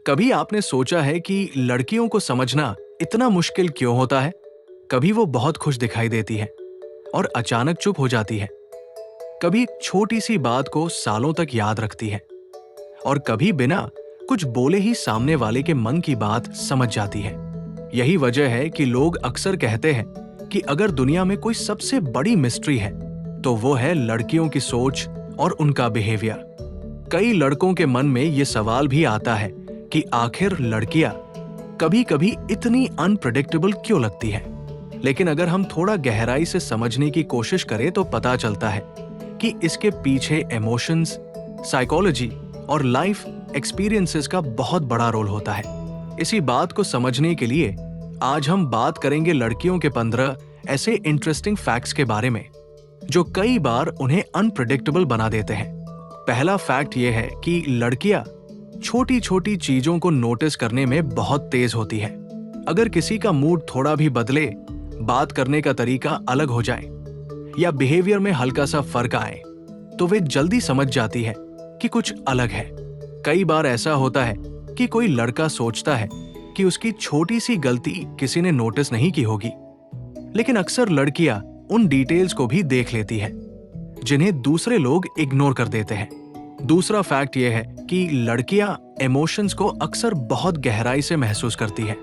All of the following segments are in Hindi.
कभी आपने सोचा है कि लड़कियों को समझना इतना मुश्किल क्यों होता है? कभी वो बहुत खुश दिखाई देती है और अचानक चुप हो जाती है। कभी एक छोटी सी बात को सालों तक याद रखती है और कभी बिना कुछ बोले ही सामने वाले के मन की बात समझ जाती है। यही वजह है कि लोग अक्सर कहते हैं कि अगर दुनिया में कोई सबसे बड़ी मिस्ट्री है तो वो है लड़कियों की सोच और उनका बिहेवियर। कई लड़कों के मन में ये सवाल भी आता है कि आखिर लड़कियां कभी-कभी इतनी अनप्रेडिक्टेबल क्यों लगती हैं? लेकिन अगर हम थोड़ा गहराई से समझने की कोशिश करें तो पता चलता है कि इसके पीछे इमोशंस, साइकोलॉजी और लाइफ एक्सपीरियंसेस का बहुत बड़ा रोल होता है। इसी बात को समझने के लिए आज हम बात करेंगे लड़कियों के 15 ऐसे इंटरेस्टिंग फैक्ट्स के बारे में जो कई बार उन्हें अनप्रेडिक्टेबल बना देते हैं। पहला फैक्ट ये है कि लड़कियां छोटी छोटी चीजों को नोटिस करने में बहुत तेज होती है। अगर किसी का मूड थोड़ा भी बदले, बात करने का तरीका अलग हो जाए या बिहेवियर में हल्का सा फर्क आए तो वे जल्दी समझ जाती है कि कुछ अलग है। कई बार ऐसा होता है कि कोई लड़का सोचता है कि उसकी छोटी सी गलती किसी ने नोटिस नहीं की होगी, लेकिन अक्सर लड़कियां उन डिटेल्स को भी देख लेती है जिन्हें दूसरे लोग इग्नोर कर देते हैं। दूसरा फैक्ट यह है कि लड़कियां इमोशंस को अक्सर बहुत गहराई से महसूस करती हैं।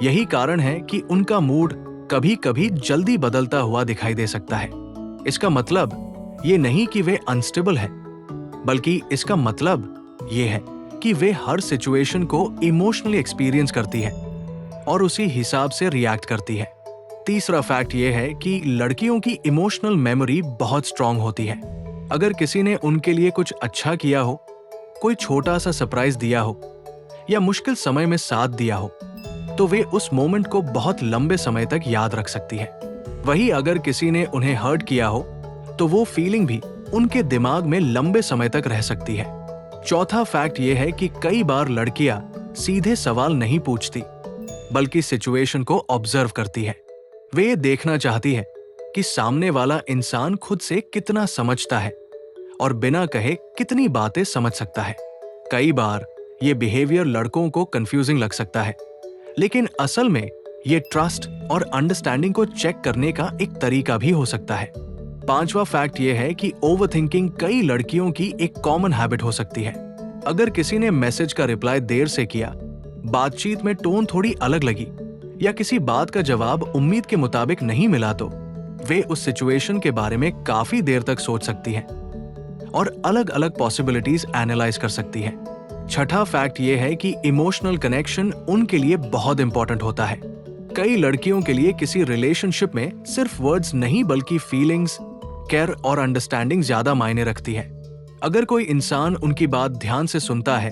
यही कारण है कि उनका मूड कभी-कभी जल्दी बदलता हुआ दिखाई दे सकता है। इसका मतलब ये नहीं कि वे अनस्टेबल है, बल्कि इसका मतलब ये है कि वे हर सिचुएशन को इमोशनली एक्सपीरियंस करती है और उसी हिसाब से रिएक्ट करती है। तीसरा फैक्ट ये है कि लड़कियों की इमोशनल मेमोरी बहुत स्ट्रांग होती है। अगर किसी ने उनके लिए कुछ अच्छा किया हो, कोई छोटा सा सरप्राइज दिया हो या मुश्किल समय में साथ दिया हो, तो वे उस मोमेंट को बहुत लंबे समय तक याद रख सकती है। वहीं अगर किसी ने उन्हें हर्ट किया हो तो वो फीलिंग भी उनके दिमाग में लंबे समय तक रह सकती है। चौथा फैक्ट ये है कि कई बार लड़कियां सीधे सवाल नहीं पूछती, बल्कि सिचुएशन को ऑब्जर्व करती है। वे ये देखना चाहती है कि सामने वाला इंसान खुद से कितना समझता है और बिना कहे कितनी बातें समझ सकता है। कई बार ये बिहेवियर लड़कों को कंफ्यूजिंग लग सकता है, लेकिन असल में ये ट्रस्ट और अंडरस्टैंडिंग को चेक करने का एक तरीका भी हो सकता है। पांचवा फैक्ट ये है कि ओवरथिंकिंग कई लड़कियों की एक कॉमन हैबिट हो सकती है। अगर किसी ने मैसेज का रिप्लाई देर से किया, बातचीत में टोन थोड़ी अलग लगी या किसी बात का जवाब उम्मीद के मुताबिक नहीं मिला तो वे उस सिचुएशन के बारे में काफी देर तक सोच सकती हैं और अलग अलग पॉसिबिलिटीज एनालाइज कर सकती हैं। छठा फैक्ट ये है कि इमोशनल कनेक्शन उनके लिए बहुत इंपॉर्टेंट होता है। कई लड़कियों के लिए किसी रिलेशनशिप में सिर्फ वर्ड्स नहीं बल्कि फीलिंग्स, केयर और अंडरस्टैंडिंग ज्यादा मायने रखती है। अगर कोई इंसान उनकी बात ध्यान से सुनता है,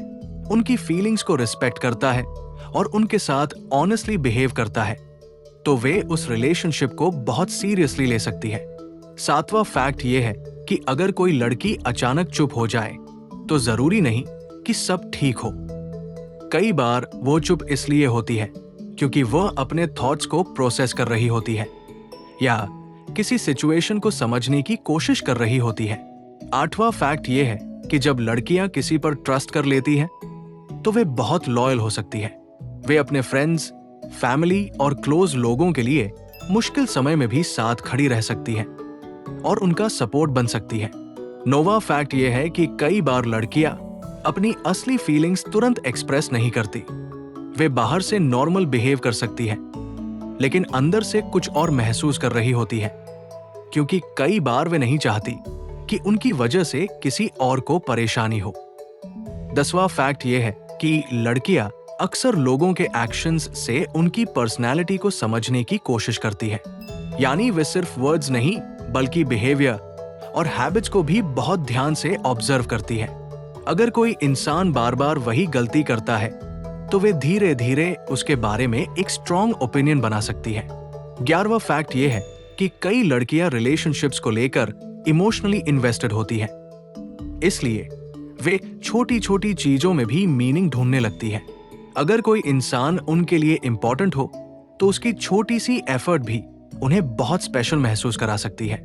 उनकी फीलिंग्स को रिस्पेक्ट करता है और उनके साथ ऑनेस्टली बिहेव करता है तो वे उस रिलेशनशिप को बहुत सीरियसली ले सकती है। सातवां फैक्ट ये है कि अगर कोई लड़की अचानक चुप हो जाए तो जरूरी नहीं कि सब ठीक हो। कई बार वो चुप इसलिए होती है क्योंकि वह अपने थॉट्स को प्रोसेस कर रही होती है या किसी सिचुएशन को समझने की कोशिश कर रही होती है। आठवां फैक्ट ये है कि जब लड़कियां किसी पर ट्रस्ट कर लेती हैं तो वे बहुत लॉयल हो सकती है। वे अपने फ्रेंड्स, फैमिली और क्लोज लोगों के लिए मुश्किल समय में भी साथ खड़ी रह सकती है और उनका सपोर्ट बन सकती है। नौवां फैक्ट यह है कि कई बार लड़कियां अपनी असली फीलिंग्स तुरंत एक्सप्रेस नहीं करती। वे बाहर से नॉर्मल बिहेव कर सकती है, लेकिन अंदर से कुछ और महसूस कर रही होती है, क्योंकि कई बार वे नहीं चाहती कि उनकी वजह से किसी और को परेशानी हो। 10वां फैक्ट यह है कि लड़कियां अक्सर लोगों के एक्शंस से उनकी पर्सनैलिटी को समझने की कोशिश करती है। यानी वे सिर्फ वर्ड्स नहीं बल्कि बिहेवियर और हैबिट्स को भी बहुत ध्यान से ऑब्जर्व करती है। अगर कोई इंसान बार बार वही गलती करता है तो वे धीरे धीरे उसके बारे में एक स्ट्रॉन्ग ओपिनियन बना सकती है। 11वां फैक्ट यह है कि कई लड़कियां रिलेशनशिप्स को लेकर इमोशनली इन्वेस्टेड होती हैं, इसलिए वे छोटी छोटी चीजों में भी मीनिंग ढूंढने लगती है। अगर कोई इंसान उनके लिए इंपॉर्टेंट हो तो उसकी छोटी सी एफर्ट भी उन्हें बहुत स्पेशल महसूस करा सकती है।